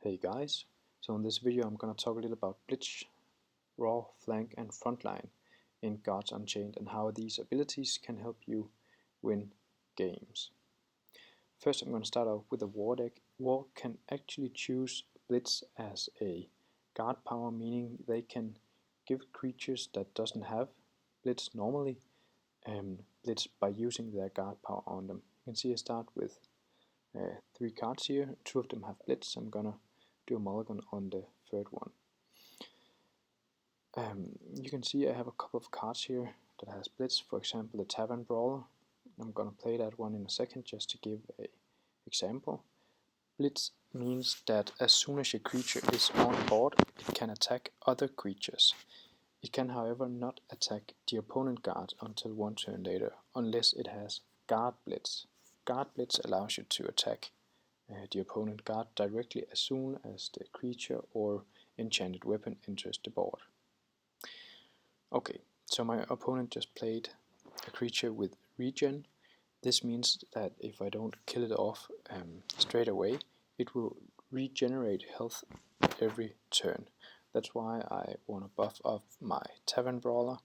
Hey guys, so in this video I'm gonna talk a little about Blitz, Raw, Flank and Frontline in Gods Unchained and how these abilities can help you win games. First I'm gonna start off with a War deck. War can actually choose Blitz as a guard power, meaning they can give creatures that doesn't have Blitz normally Blitz by using their guard power on them. You can see I start with 3 cards here, 2 of them have Blitz. I'm gonna do a mulligan on the third one. You can see I have a couple of cards here that has Blitz, for example the Tavern Brawler. I'm gonna play that one in a second just to give an example. Blitz means that as soon as your creature is on board, it can attack other creatures. It can however not attack the opponent guard until one turn later, unless it has Guard Blitz. Guard Blitz allows you to attack the opponent guard directly as soon as the creature or enchanted weapon enters the board. Okay, so my opponent just played a creature with regen. This means that if I don't kill it off straight away, it will regenerate health every turn. That's why I want to buff up my Tavern Brawler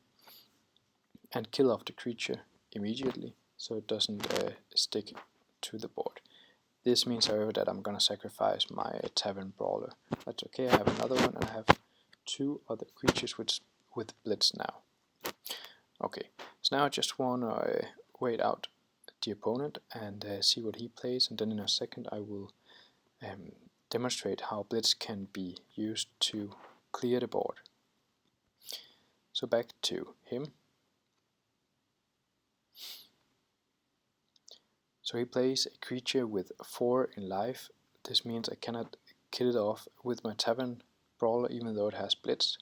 and kill off the creature immediately so it doesn't stick to the board. This means, however, that I'm gonna sacrifice my Tavern Brawler. That's okay, I have another one and I have 2 other creatures with Blitz now. Okay, so now I just wanna wait out the opponent and see what he plays, and then in a second I will demonstrate how Blitz can be used to clear the board. So back to him. So he plays a creature with 4 in life. This means I cannot kill it off with my Tavern Brawler even though it has Blitz.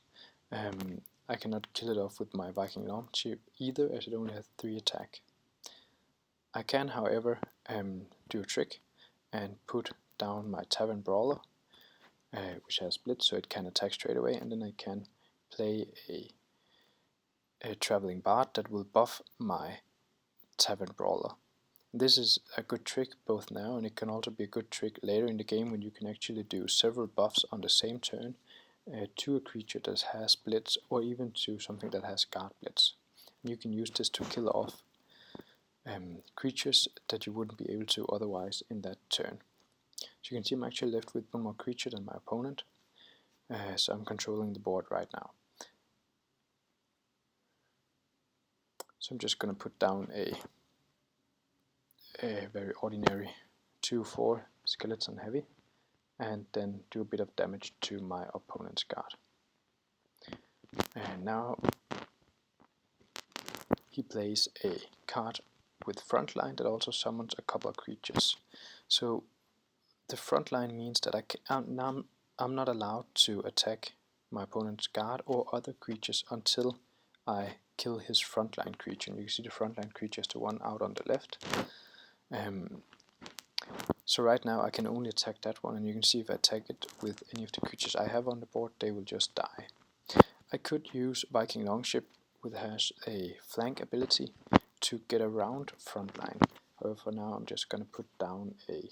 I cannot kill it off with my Viking Longship either, as it only has 3 attack. I can however do a trick and put down my Tavern Brawler, which has Blitz, so it can attack straight away, and then I can play a Traveling Bard that will buff my Tavern Brawler. This is a good trick both now, and it can also be a good trick later in the game when you can actually do several buffs on the same turn to a creature that has Blitz, or even to something that has Guard Blitz. And you can use this to kill off creatures that you wouldn't be able to otherwise in that turn. So you can see I'm actually left with 1 more creature than my opponent, so I'm controlling the board right now. So I'm just going to put down a very ordinary 2/4 skeleton heavy, and then do a bit of damage to my opponent's guard. And now he plays a card with Frontline that also summons a couple of creatures. So the Frontline means that I'm not allowed to attack my opponent's guard or other creatures until I kill his Frontline creature. And you can see the Frontline creature is the one out on the left. So right now I can only attack that one, and you can see if I attack it with any of the creatures I have on the board, they will just die. I could use Viking Longship, which has a flank ability, to get around Frontline. However, for now I'm just going to put down a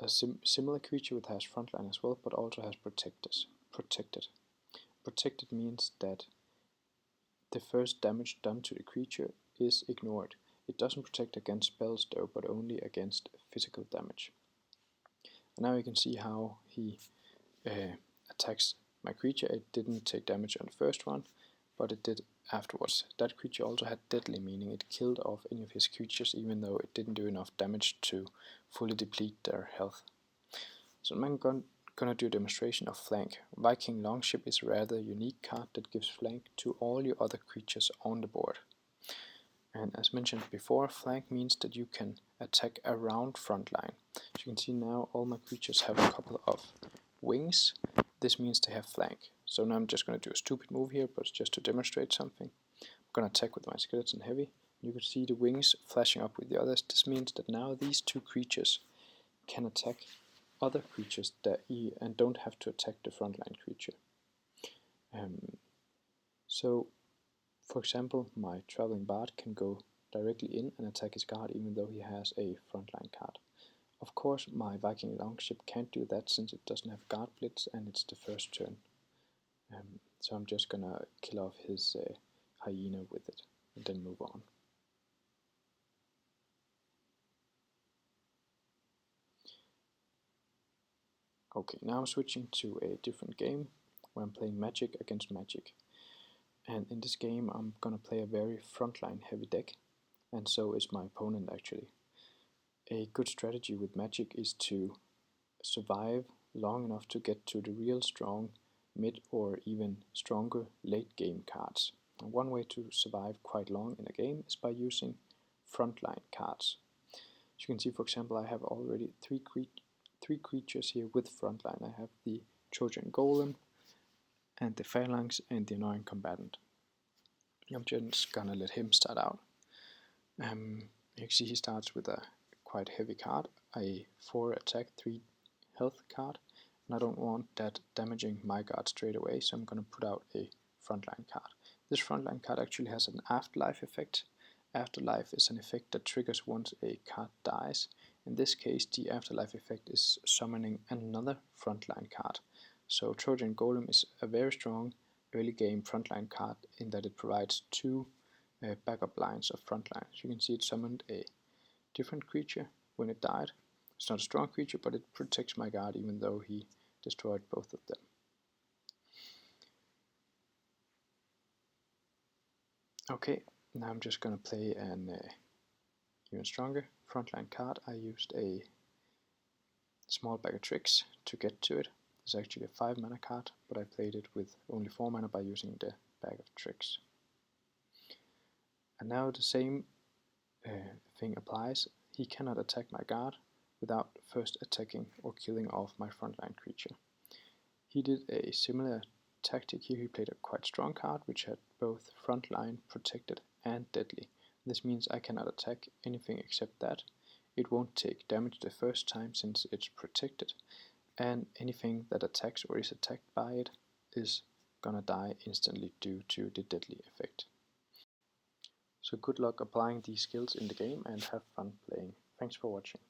similar creature which has Frontline as well, but also has Protected. Protected means that the first damage done to the creature is ignored. It doesn't protect against spells though, but only against physical damage. And now you can see how he attacks my creature. It didn't take damage on the first one, but it did afterwards. That creature also had Deadly, meaning it killed off any of his creatures even though it didn't do enough damage to fully deplete their health. So I'm gonna do a demonstration of Flank. Viking Longship is a rather unique card that gives Flank to all your other creatures on the board. And as mentioned before, Flank means that you can attack around Frontline. As you can see now, all my creatures have a couple of wings. This means they have Flank. So now I'm just going to do a stupid move here, but it's just to demonstrate something. I'm going to attack with my Skeleton Heavy. You can see the wings flashing up with the others. This means that now these 2 creatures can attack other creatures and don't have to attack the Frontline creature. So for example, my Traveling Bard can go directly in and attack his guard even though he has a Frontline card. Of course, my Viking longship can't do that since it doesn't have guard blitz and it's the first turn. So I'm just gonna kill off his hyena with it and then move on. Okay, now I'm switching to a different game where I'm playing Magic against Magic. And in this game I'm gonna play a very frontline heavy deck, and so is my opponent actually. A good strategy with Magic is to survive long enough to get to the real strong mid or even stronger late game cards. And one way to survive quite long in a game is by using frontline cards. As you can see, for example, I have already three creatures here with frontline. I have the Trojan Golem and the Phalanx and the Annoying Combatant. I'm just gonna let him start out. You can see he starts with a quite heavy card, a 4 attack, 3 health card, and I don't want that damaging my guard straight away, so I'm gonna put out a frontline card. This frontline card actually has an afterlife effect. Afterlife is an effect that triggers once a card dies. In this case, the afterlife effect is summoning another frontline card. So Trojan Golem is a very strong early game frontline card in that it provides 2 backup lines of frontline. As you can see, it summoned a different creature when it died. It's not a strong creature, but it protects my guard even though he destroyed both of them. Okay, now I'm just gonna play an even stronger frontline card. I used a small bag of tricks to get to it. It's actually a 5 mana card, but I played it with only 4 mana by using the bag of tricks. And now the same thing applies. He cannot attack my guard without first attacking or killing off my frontline creature. He did a similar tactic here. He played a quite strong card which had both frontline, protected and deadly. This means I cannot attack anything except that. It won't take damage the first time since it's protected, and anything that attacks or is attacked by it is gonna die instantly due to the deadly effect. So good luck applying these skills in the game and have fun playing. Thanks for watching.